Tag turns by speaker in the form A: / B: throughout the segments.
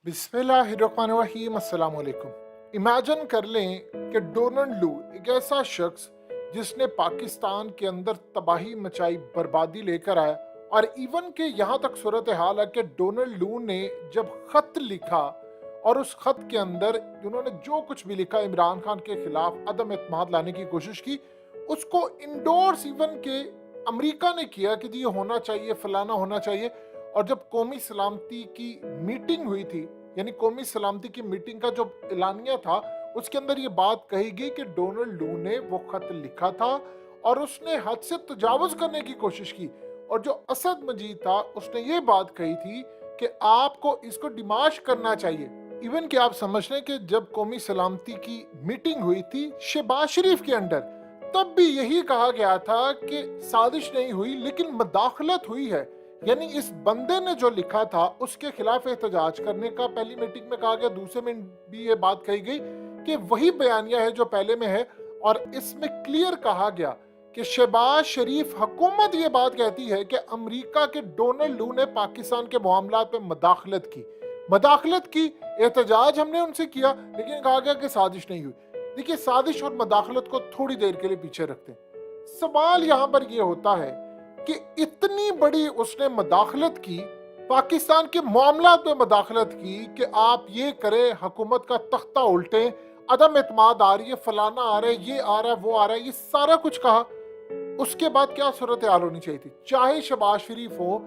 A: बिस्मिल्लाहिर्रहमानिर्रहीम अस्सलाम वालेकुम। इमेजिन कर लें कि डोनाल्ड लू एक ऐसा शख्स जिसने पाकिस्तान के अंदर तबाही मचाई, बर्बादी लेकर आया, और इवन के यहाँ तक सूरत हाल है कि डोनाल्ड लू ने जब खत लिखा और उस खत के अंदर उन्होंने जो कुछ भी लिखा इमरान खान के खिलाफ अदम एतमाद लाने की कोशिश की, उसको इंडोर्स इवन के अमेरिका ने किया कि जी ये होना चाहिए, फलाना होना चाहिए। और जब कौमी सलामती की मीटिंग हुई थी, यानी कौमी सलामती की मीटिंग का जो एलानिया था, उसके अंदर ये बात कही गई कि डोनाल्ड लू ने वो खत लिखा था और उसने हद से तजावुज करने की कोशिश की। और जो असद मजीद था उसने ये बात कही थी कि आपको इसको डिमाश करना चाहिए। इवन कि आप समझ लें कि जब कौमी सलामती की मीटिंग हुई थी शहबाज शरीफ के अंडर, तब भी यही कहा गया था कि साजिश नहीं हुई लेकिन मदाखलत हुई है। यानी इस बंदे ने जो लिखा था उसके खिलाफ एहतजाज करने का पहली मीटिंग में कहा गया, दूसरे में भी ये बात कही गई कि वही बयानिया है जो पहले में है। और इसमें क्लियर कहा गया कि शहबाज शरीफ हुकूमत ये बात कहती है कि अमेरिका के डोनाल्ड लू ने पाकिस्तान के मामलात में मदाखलत की। एहतजाज हमने उनसे किया लेकिन कहा गया कि साजिश नहीं हुई। देखिए, साजिश और मदाखलत को थोड़ी देर के लिए पीछे रखते हैं। सवाल यहाँ पर यह होता है कि इतनी बड़ी उसने मदाखलत की, पाकिस्तान के मामलात में मदाखलत की कि आप ये करें, हुकूमत का तख्ता उल्टे, अदम एतमाद आ रही है, फलाना आ रहा है, ये आ रहा है, वो आ रहा है, ये सारा कुछ कहा। उसके बाद क्या सूरत हाल होनी चाहिए थी? चाहे शहबाज शरीफ हो,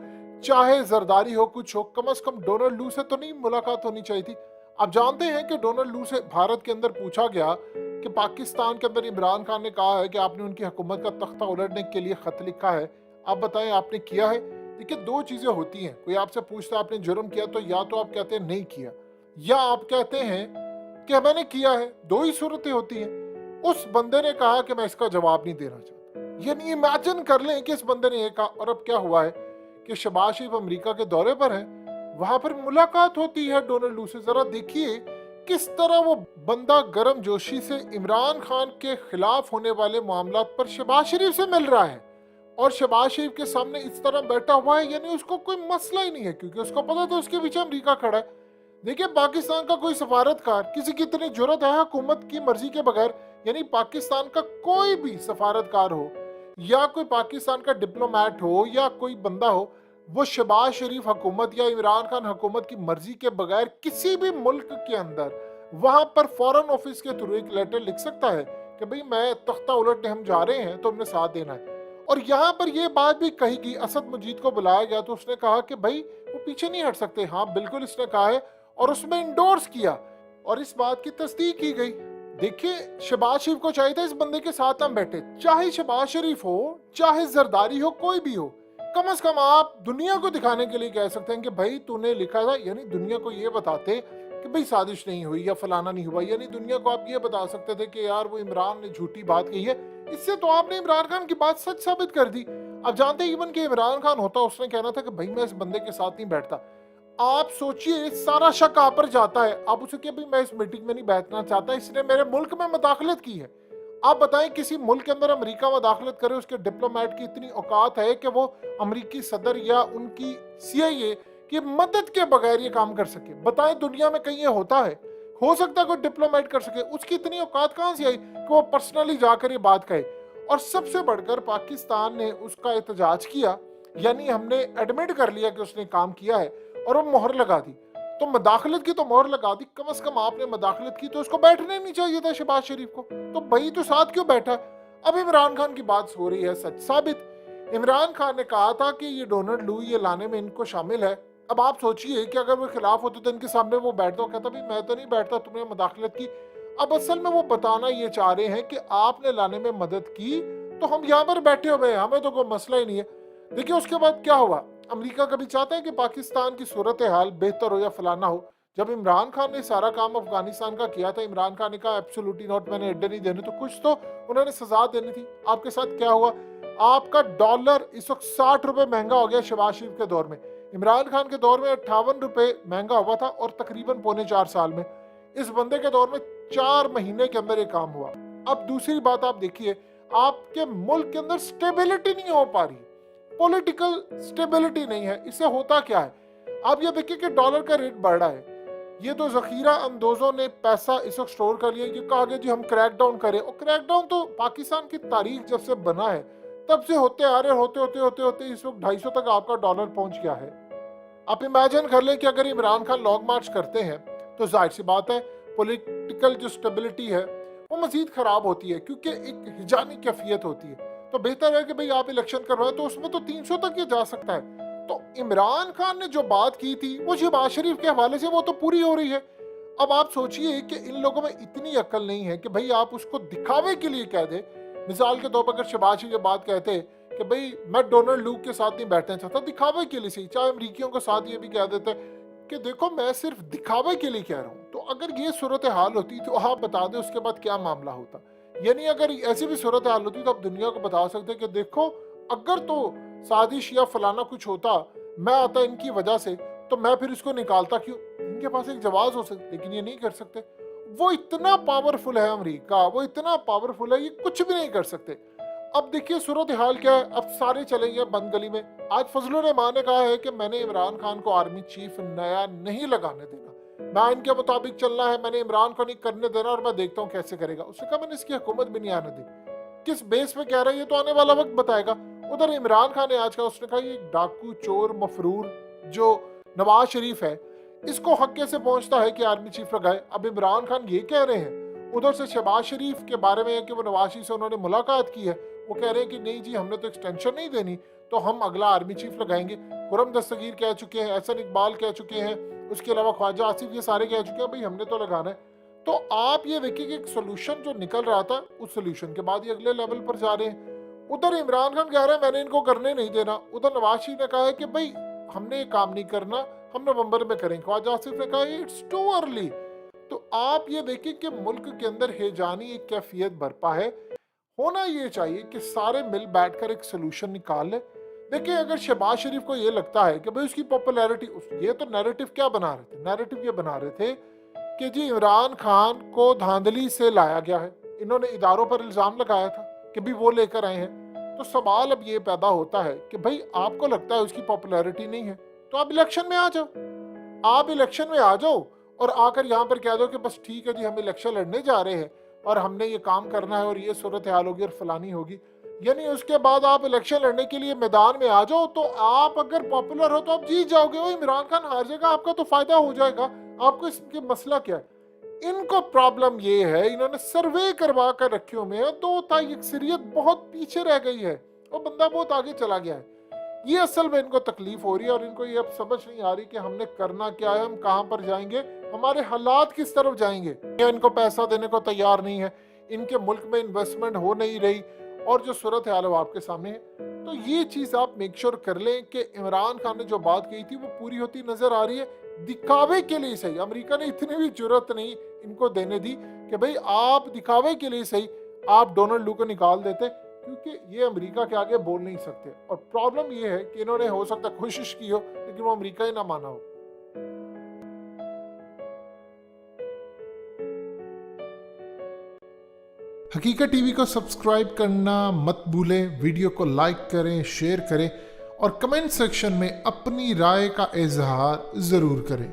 A: चाहे जरदारी हो, कुछ हो, कम से कम डोनाल्ड लू से तो नहीं मुलाकात होनी चाहिए थी। आप जानते हैं कि डोनाल्ड लू से भारत के अंदर पूछा गया कि पाकिस्तान के अंदर इमरान खान ने कहा है कि आपने उनकी हुकूमत का तख्ता उलटने के लिए खत लिखा है, आप बताएं आपने किया है? देखिए, दो चीजें होती हैं। कोई आपसे पूछता है आपने जुर्म किया, तो या तो आप कहते हैं नहीं किया, या आप कहते हैं कि मैंने किया है। दो ही सूरतें होती हैं। उस बंदे ने कहा कि मैं इसका जवाब नहीं देना चाहता। यानी इमेजिन कर लें कि इस बंदे ने ये कहा, और अब क्या हुआ है कि शहबाज शरीफ अमेरिका के दौरे पर है, वहां पर मुलाकात होती है डोनाल्ड लू से। जरा देखिए किस तरह वो बंदा गर्म जोशी से इमरान खान के खिलाफ होने वाले मामलात पर शहबाज शरीफ से मिल रहा है, और शहबाज शरीफ के सामने इस तरह बैठा हुआ है। यानी उसको कोई मसला ही नहीं है, क्योंकि उसको पता था उसके पीछे अमेरिका खड़ा है। देखिए, पाकिस्तान का कोई सफारतकार, किसी की इतनी जरूरत है हुकूमत की मर्जी के बगैर, यानी पाकिस्तान का कोई भी सफारतकार हो या कोई पाकिस्तान का डिप्लोमेट हो या कोई बंदा हो, वो शहबाज शरीफ हुकूमत या इमरान खान हुकूमत की मर्जी के बगैर किसी भी मुल्क के अंदर वहां पर फॉरेन ऑफिस के थ्रू एक लेटर लिख सकता है कि भाई मैं तख्ता उलटने हम जा रहे हैं तो हमने साथ देना है। और यहाँ पर यह बात भी कही गई, असद मजीद को बुलाया गया तो उसने कहा कि भाई वो पीछे नहीं हट सकते। हाँ बिल्कुल, इसने कहा है और उसमें इंडोर्स किया और इस बात की तस्दीक की गई। देखिए, शहबाज शरीफ को चाहिए था इस बंदे के साथ हम बैठे, चाहे शहबाज शरीफ हो चाहे जरदारी हो, कोई भी हो। कम से कम आप दुनिया को दिखाने के लिए कह सकते हैं कि भाई तूने लिखा था, यानी दुनिया को ये बताते कि भाई साजिश नहीं हुई या फलाना नहीं हुआ। यानी दुनिया को आप ये बता सकते थे कि यार वो इमरान ने झूठी बात कही है। इससे तो आपने इमरान खान की बात सच साबित कर दी। अब जानते इवन कि इमरान खान होता, उसने कहना था कि भाई मैं इस बंदे के साथ नहीं बैठता। आप सोचिए, सारा शक आप पर जाता है, आप उसे भाई मैं इस मीटिंग में नहीं बैठना चाहता, इसने मेरे मुल्क में मदाखलत की है। आप बताएं, किसी मुल्क के अंदर अमेरिका मदाखलत करे, उसके डिप्लोमेट की इतनी औकात है कि वो अमेरिकी सदर या उनकी सीआईए की मदद के बगैर ये काम कर सके? बताएं, दुनिया में कहीं ये होता है? हो सकता है कोई डिप्लोमेट कर सके? उसकी इतनी औकात कहां से आई कि वो पर्सनली जाकर ये बात कहे? और सबसे बढ़कर पाकिस्तान ने उसका एहतजाज किया, यानी हमने एडमिट कर लिया कि उसने काम किया है और वो मोहर लगा दी। तो मदाखलत की तो मोहर लगा दी, कम से कम आपने मदाखलत की तो उसको बैठने नहीं चाहिए था शहबाज शरीफ को। तो भाई तो साथ क्यों बैठा? अब इमरान खान की बात हो रही है सच साबित। इमरान खान ने कहा था कि ये डोनाल्ड लू ये लाने में इनको शामिल है। अब आप सोचिए कि अगर वो खिलाफ होते तो इनके सामने वो बैठता और कहता भाई मैं तो नहीं बैठता, तुमने मदाखलत की। अब असल में वो बताना ये चाह रहे हैं कि आपने लाने में मदद की तो हम यहाँ पर बैठे हुए हैं, हमें तो कोई मसला ही नहीं है। देखिए उसके बाद क्या हुआ। अमेरिका कभी चाहता है कि पाकिस्तान की सूरत हाल बेहतर हो या फलाना हो? जब इमरान खान ने सारा काम अफगानिस्तान का किया था, इमरान खान ने कहा एब्सोल्युटली नॉट, मैंने अड्डे नहीं देने, तो कुछ तो उन्होंने सजा देनी थी। आपके साथ क्या हुआ? आपका डॉलर इस वक्त 60 रुपए महंगा हो गया शहबाज शरीफ के दौर में। इमरान खान के दौर में 58 रुपए महंगा हुआ था और तकरीबन पौने 4 साल में। इस बंदे के दौर में 4 महीने के अंदर ये काम हुआ। अब दूसरी बात आप देखिए, आपके मुल्क के अंदर स्टेबिलिटी नहीं हो पा रही, पॉलिटिकल स्टेबिलिटी नहीं है। इससे होता क्या है? आप ये देखिए कि डॉलर का रेट बढ़ रहा है, ये तो जखीरा अंदोजों ने पैसा इस वक्त स्टोर कर लिया, ये कहा गया जी हम क्रैकडाउन करें, और क्रैकडाउन तो पाकिस्तान की तारीख जब से बना है तब से होते आ रहे, होते होते होते होते इस वक्त 250 तक आपका डॉलर पहुंच गया है। आप इमेजिन कर लें कि अगर इमरान खान लॉन्ग मार्च करते हैं तो जाहिर सी बात है पॉलिटिकल जो स्टेबिलिटी है वो मजीद खराब होती है, क्योंकि एक हिजानी कैफियत होती है। तो बेहतर है कि भाई आप इलेक्शन करवाएं, तो उसमें तो 300 तक ये जा सकता है। तो इमरान खान ने जो बात की थी वो शहबाज शरीफ के हवाले से वो तो पूरी हो रही है। अब आप सोचिए कि इन लोगों में इतनी अक्ल नहीं है कि भाई आप उसको दिखावे के लिए कह दे। मिसाल के तौर पर अगर शहबाज शरीफ ये बात कहते कि भाई मैं डोनाल्ड लूक के साथ नहीं बैठना चाहता, दिखावे के लिए सही, चाहे अमरीकियों के साथ ये भी कह देते कि देखो मैं सिर्फ दिखावे के लिए कह रहा हूँ, तो अगर ये सूरत हाल होती तो आप बता दें उसके बाद क्या मामला होता। यानी अगर ऐसी भी सूरत हाल होती तो आप दुनिया को बता सकते कि देखो अगर तो साजिश या फलाना कुछ होता, मैं आता इनकी वजह से, तो मैं फिर इसको निकालता क्यों। इनके पास एक जवाब हो सकता, लेकिन ये नहीं कर सकते। वो इतना पावरफुल है अमेरिका, वो इतना पावरफुल है, ये कुछ भी नहीं कर सकते। अब देखिए सूरत हाल क्या है, अब सारे चलेंगे बंद गली में। आज फजलुर रहमान ने कहा है कि मैंने इमरान खान को आर्मी चीफ नया नहीं लगाने देना, मैं इनके मुताबिक चलना है, मैंने इमरान को नहीं करने देना और मैं देखता हूँ कैसे करेगा। उसने कहा मैंने इसकी हुकूमत भी नहीं आने दी। किस बेस पे कह रहा है ये तो आने वाला वक्त बताएगा। उधर इमरान खान ने आज कहा, उसने कहा ये डाकू चोर मफरूर जो नवाज शरीफ है इसको हक्के से पहुंचता है कि आर्मी चीफ लगाए। अब इमरान खान ये कह रहे हैं, उधर से शहबाज शरीफ के बारे में है कि वो नवाज शरीफ से उन्होंने मुलाकात की है, वो कह रहे हैं कि नहीं जी हमने तो एक्सटेंशन नहीं देनी, तो हम अगला आर्मी चीफ लगाएंगे। खुरम दस्तगीर कह चुके हैं, एहसन इकबाल कह चुके हैं, उसके अलावा ख्वाजा आसिफ, ये सारे कह चुके हैं भाई हमने तो लगाना है। तो आप ये देखिए कि एक सोल्यूशन जो निकल रहा था उस सोल्यूशन के बाद ये अगले लेवल पर जा रहे हैं। उधर इमरान खान कह रहे हैं मैंने इनको करने नहीं देना, उधर नवाज शरीफ ने कहा है कि भाई हमने ये काम नहीं करना, हम नवंबर में करेंगे। ख्वाजा आसिफ ने कहा इट्स टू अर्ली। तो आप ये देखिए कि मुल्क के अंदर हेजानी एक कैफियत बरपा है। होना ये चाहिए कि सारे मिल बैठकर एक सोल्यूशन निकाल ले। देखिए अगर शहबाज शरीफ को ये लगता है कि भाई उसकी पॉपुलैरिटी, ये तो नैरेटिव क्या बना रहे थे, नैरेटिव ये बना रहे थे कि जी इमरान खान को धांधली से लाया गया है, इन्होंने इदारों पर इल्जाम लगाया था कि भी वो लेकर आए हैं। तो सवाल अब ये पैदा होता है कि भाई आपको लगता है उसकी पॉपुलैरिटी नहीं है तो आप इलेक्शन में आ जाओ, आप इलेक्शन में आ जाओ और आकर यहाँ पर कह दो कि बस ठीक है जी हम इलेक्शन लड़ने जा रहे हैं और हमने ये काम करना है और ये सूरत हाल होगी और फलानी होगी। यानी उसके बाद आप इलेक्शन लड़ने के लिए मैदान में आ जाओ, तो आप अगर पॉपुलर हो तो आप जीत जाओगे, वो इमरान खान हार जाएगा, आपका तो फायदा हो जाएगा। आपको इसके मसला क्या है? इनको प्रॉब्लम ये है इन्होंने सर्वे करवा कर रखे हुए हैं, तो अक्सरियत बहुत पीछे रह गई है और बंदा बहुत आगे चला गया है। ये असल में इनको तकलीफ हो रही है और इनको ये अब समझ नहीं आ रही कि हमने करना क्या है, हम कहाँ पर जाएंगे, हमारे हालात किस तरफ जाएंगे। इनको पैसा देने को तैयार नहीं है, इनके मुल्क में इन्वेस्टमेंट हो नहीं रही और जो सूरत हाल है वो आपके सामने है। तो ये चीज़ आप मेक श्योर कर लें कि इमरान खान ने जो बात कही थी वो पूरी होती नजर आ रही है। दिखावे के लिए सही, अमेरिका ने इतनी भी जरूरत नहीं इनको देने दी कि भाई आप दिखावे के लिए सही आप डोनाल्ड लू को निकाल देते, क्योंकि ये अमेरिका के आगे बोल नहीं सकते। और प्रॉब्लम ये है कि इन्होंने हो सकता है कोशिश की हो लेकिन वो अमेरिका ही ना माना हो। हकीकत टीवी को सब्सक्राइब करना मत भूलें, वीडियो को लाइक करें, शेयर करें और कमेंट सेक्शन में अपनी राय का इजहार जरूर करें।